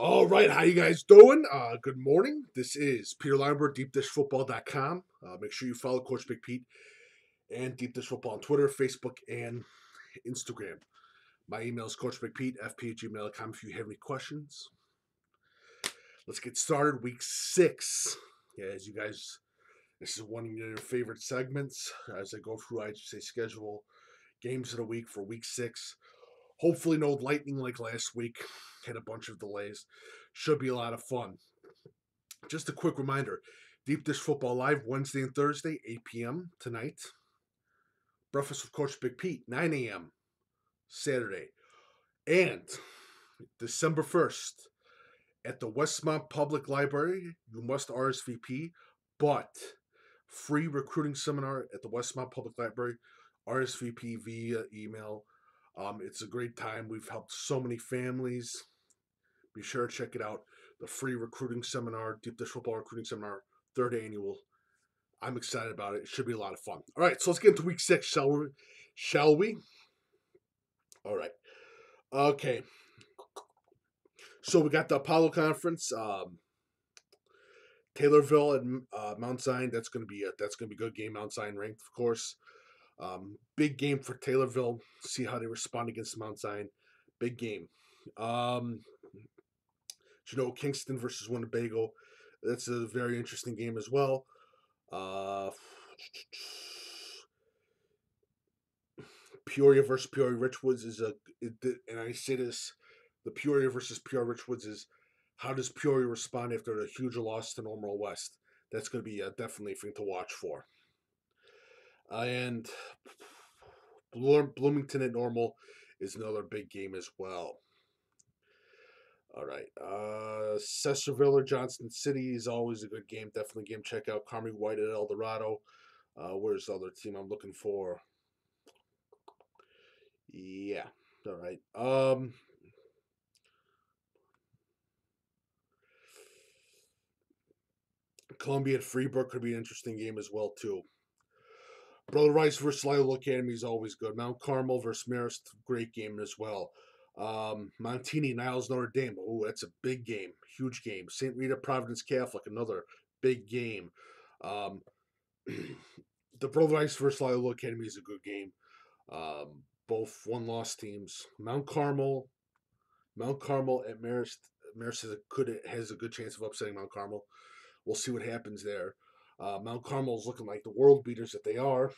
All right, how you guys doing? Good morning. This is Peter Leinberg, DeepDishFootball.com. Make sure you follow Coach Big Pete and Deep Dish Football on Twitter, Facebook, and Instagram. My email is CoachBigPete@fp@gmail.com if you have any questions. Let's get started. Week 6. Yeah, as you guys, this is one of your favorite segments as I go through IHSA schedule, games of the week for Week 6. Hopefully no lightning like last week. Had a bunch of delays. Should be a lot of fun. Just a quick reminder, Deep Dish Football Live, Wednesday and Thursday, 8 p.m. tonight. Breakfast with Coach Big Pete, 9 a.m. Saturday. And December 1st, at the Westmont Public Library, you must RSVP, but free recruiting seminar at the Westmont Public Library, RSVP via email. It's a great time. We've helped so many families. Be sure to check it out. The free recruiting seminar, Deep Dish Football Recruiting Seminar, 3rd annual. I'm excited about it. It should be a lot of fun. All right, so let's get into Week 6, shall we? All right. Okay. So we got the Apollo Conference, Taylorville and Mount Zion. That's gonna be a good game. Mount Zion ranked, of course. Big game for Taylorville. See how they respond against Mount Zion. Big game. Kingston versus Winnebago. That's a very interesting game as well. Peoria versus Peoria Richwoods and I say this, the Peoria versus Peoria Richwoods is, how does Peoria respond after a huge loss to Normal West? That's going to be definitely a thing to watch for. And Bloomington at Normal is another big game as well. All right. Cecilville or Johnson City is always a good game. Definitely game. Check out Carmi White at El Dorado. Where's the other team I'm looking for? Yeah. All right. Columbia at Freebrook could be an interesting game as well, too. Brother Rice versus Loyola Academy is always good. Mount Carmel versus Marist, great game as well. Montini, Niles, Notre Dame. Oh, that's a big game. Huge game. St. Rita, Providence Catholic, another big game. The Brother Rice versus Loyola Academy is a good game. Both one-loss teams. Mount Carmel at Marist. Marist has a good chance of upsetting Mount Carmel. We'll see what happens there. Mount Carmel's looking like the world beaters that they are.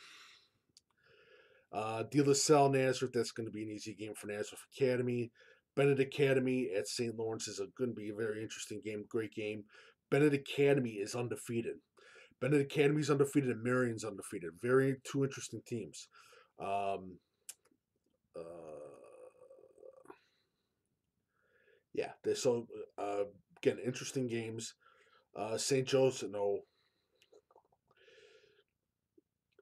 De La Salle, Nazareth, that's going to be an easy game for Nazareth Academy. Benedict Academy at St. Lawrence is going to be a very interesting game, great game. Benedict Academy is undefeated. Benedict Academy's undefeated and Marion's undefeated. Two interesting teams. Again, interesting games. St. Joseph, no.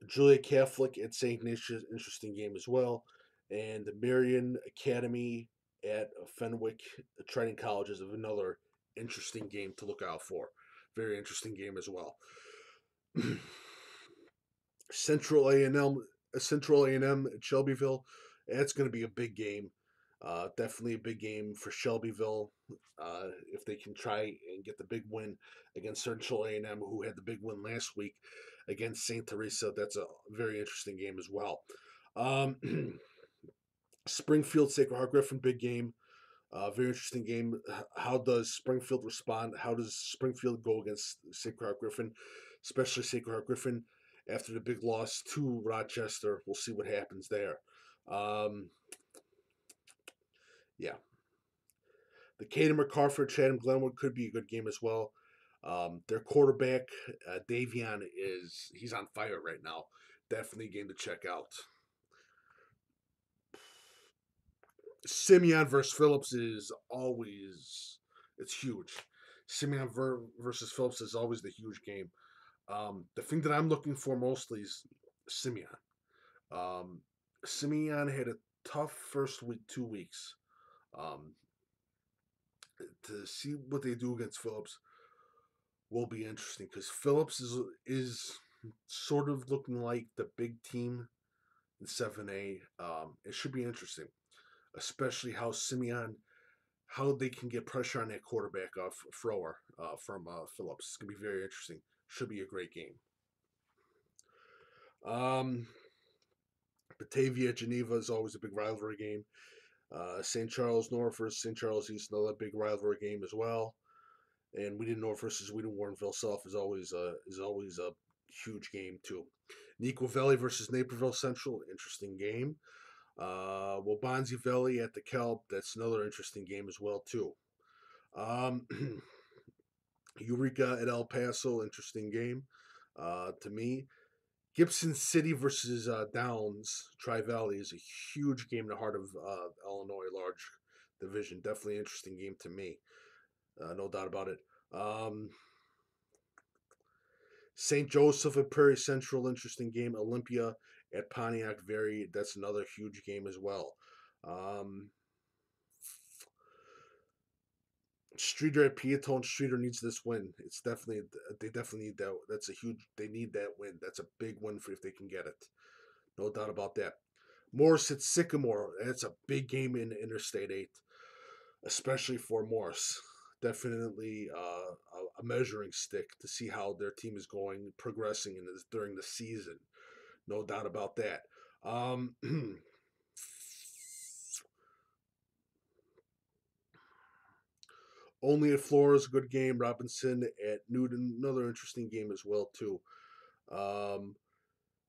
Julia Catholic at St. Ignatius, interesting game as well. And the Marion Academy at Fenwick Training College is another interesting game to look out for. Very interesting game as well. Central A&M at Shelbyville. That's going to be a big game. Definitely a big game for Shelbyville if they can try and get the big win against Central A&M, who had the big win last week against St. Teresa. That's a very interesting game as well. Springfield, Sacred Heart Griffin, big game. Very interesting game. How does Springfield respond? How does Springfield go against Sacred Heart Griffin, especially Sacred Heart Griffin after the big loss to Rochester? We'll see what happens there. Yeah. The Caden McCarford, Chatham Glenwood could be a good game as well. Their quarterback, Davion, he's on fire right now. Definitely a game to check out. Simeon versus Phillips is always, it's huge. Simeon versus Phillips is always the huge game. The thing that I'm looking for mostly is Simeon. Simeon had a tough first 2 weeks. To see what they do against Phillips will be interesting because Phillips is sort of looking like the big team in 7A. It should be interesting, especially how Simeon, how they can get pressure on that quarterback thrower from Phillips. It's gonna be very interesting. Should be a great game. Batavia Geneva is always a big rivalry game. St. Charles North versus St. Charles East, another big rivalry game as well. And Wheaton North versus Wheaton Warrenville South is always a huge game too. Neuqua Valley versus Naperville Central, interesting game. Waubonsie Valley at the Kelp, that's another interesting game as well too. Eureka at El Paso, interesting game to me. Gibson City versus Downs Tri Valley is a huge game in the heart of Illinois, large division. Definitely interesting game to me, no doubt about it. St. Joseph at Prairie Central, interesting game. Olympia at Pontiac, that's another huge game as well. Streeter at Peatone. Streeter needs this win. They definitely need that. They need that win. That's a big win for if they can get it. No doubt about that. Morris at Sycamore. That's a big game in Interstate 8, especially for Morris. Definitely a measuring stick to see how their team is going, progressing during the season. No doubt about that. Only at Flores, good game. Robinson at Newton, another interesting game as well too.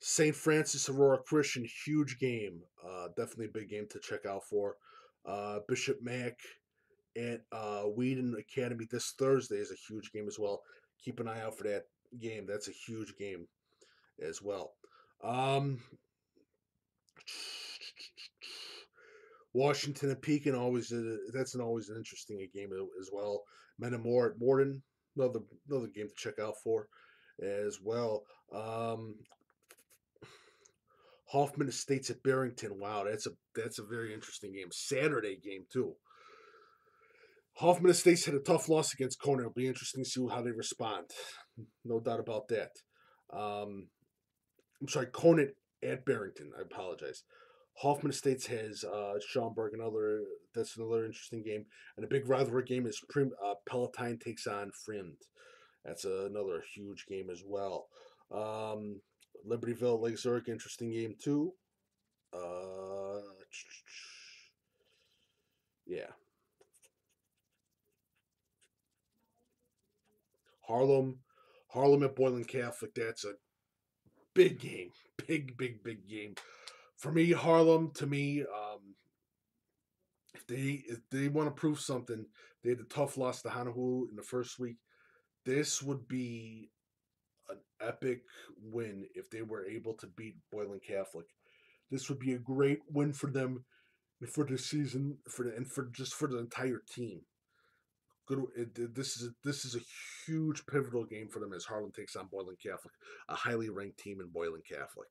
St. Francis Aurora Christian, huge game. Definitely a big game to check out for. Bishop Mack at Wheaton Academy this Thursday is a huge game as well. Keep an eye out for that game. That's a huge game as well. Washington and Pekin that's always an interesting game as well. Metamore at Morden, another game to check out for as well. Hoffman Estates at Barrington. Wow, that's a very interesting game. Saturday game too. Hoffman Estates had a tough loss against Conant. It'll be interesting to see how they respond. No doubt about that. I'm sorry, Conant at Barrington. I apologize. Hoffman Estates has Schaumburg, that's another interesting game. And a big rivalry game is Palatine takes on Friend. That's another huge game as well. Libertyville, Lake Zurich, interesting game too. Yeah. Harlem, Harlem at Boylan Catholic. That's a big game, big game. For me, Harlem. To me, if they want to prove something, they had a tough loss to Honolulu in the first week. This would be an epic win if they were able to beat Boylan Catholic. This would be a great win for them for the season, for the entire team. This is a huge pivotal game for them as Harlem takes on Boylan Catholic, a highly ranked team in Boylan Catholic.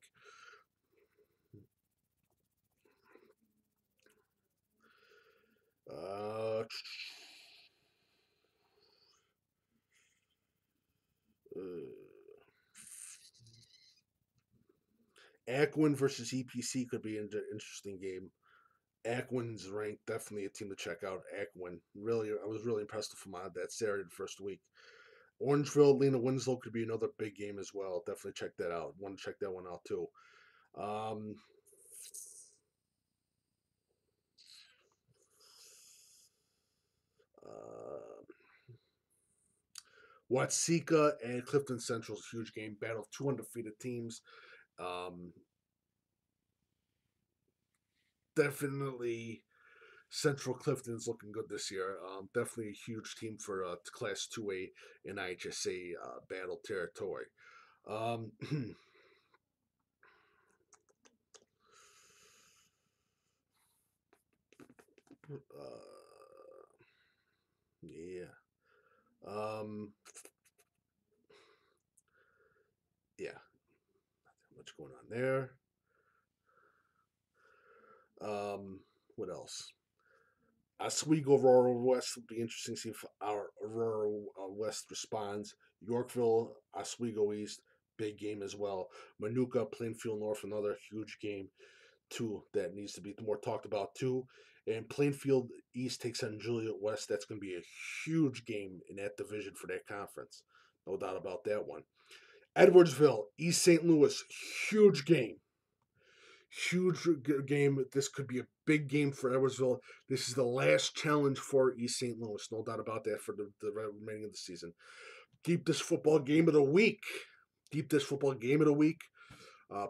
Uh, Ackwen versus EPC could be an interesting game. Ackwen's ranked, definitely a team to check out. Ackwen, really, I was really impressed with him on that Saturday, the first week. Orangeville, Lena Winslow could be another big game as well. Definitely check that out. Want to check that one out too. Um, uh, Watseka and Clifton Central is a huge game. Battle of two undefeated teams. Um, Definitely Central Clifton's looking good this year. Definitely a huge team for Class 2A and IHSA battle territory. Um, yeah. Um, yeah. Not much going on there. What else? Oswego Aurora West will be interesting to see if our Aurora West responds. Yorkville, Oswego East, big game as well. Manuka, Plainfield North, another huge game too that needs to be more talked about too. And Plainfield East takes on Joliet West. That's going to be a huge game in that division for that conference. No doubt about that one. Edwardsville, East St. Louis, huge game. Huge game. This could be a big game for Edwardsville. This is the last challenge for East St. Louis. No doubt about that for the remaining of the season. Deep Dish Football Game of the Week. Deep Dish Football Game of the Week.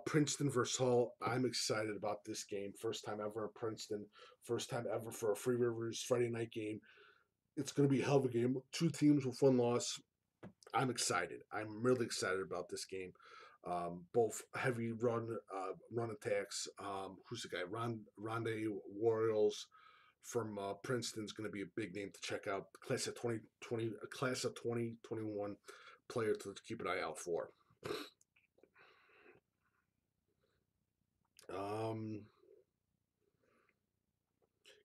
Princeton versus Hull. I'm excited about this game. First time ever in Princeton. First time ever for a Free Rivers Friday night game. It's going to be a hell of a game. Two teams with one loss. I'm excited. I'm really excited about this game. Both heavy run attacks. Who's the guy? Rondé Warriors from Princeton is going to be a big name to check out. Class of 2020, a class of 2021 player to keep an eye out for.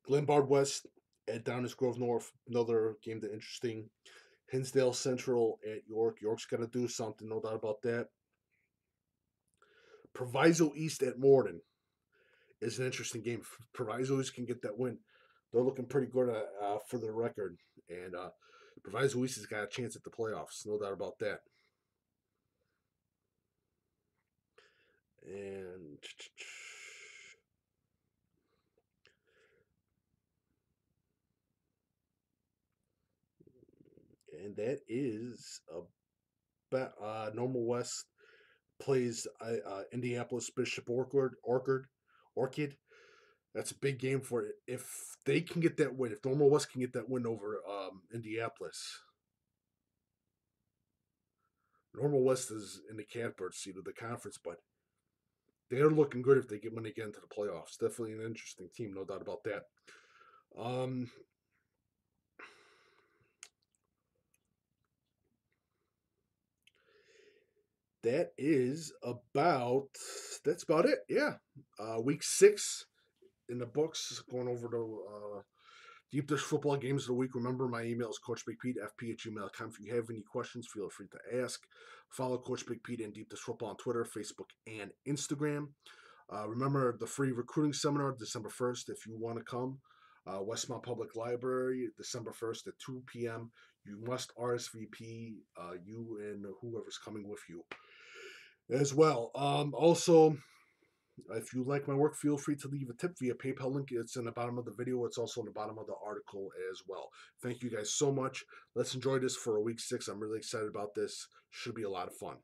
Glenbard West at Downers Grove North, another game that's interesting. Hinsdale Central at York. York's got to do something, no doubt about that. Proviso East at Morden is an interesting game. Proviso East can get that win. They're looking pretty good for their record. And Proviso East has got a chance at the playoffs, no doubt about that. And that is Normal West plays Indianapolis Bishop Orchid. That's a big game for it. If they can get that win, if Normal West can get that win over Indianapolis, Normal West is in the catbird seat of the conference, but they're looking good if they get money again to the playoffs. Definitely an interesting team, no doubt about that. That's about it. Yeah. Week 6 in the books, going over to Deep Dish Football Games of the Week. Remember, my email is coachbigpete@fp@gmail.com. If you have any questions, feel free to ask. Follow Coach Big Pete and Deep Dish Football on Twitter, Facebook, and Instagram. Remember the free recruiting seminar, December 1st, if you want to come. Westmont Public Library, December 1st at 2 p.m. You must RSVP, you and whoever's coming with you as well. Also, if you like my work, feel free to leave a tip via PayPal link. It's in the bottom of the video. It's also in the bottom of the article as well. Thank you guys so much. Let's enjoy this for a week 6. I'm really excited about this. Should be a lot of fun.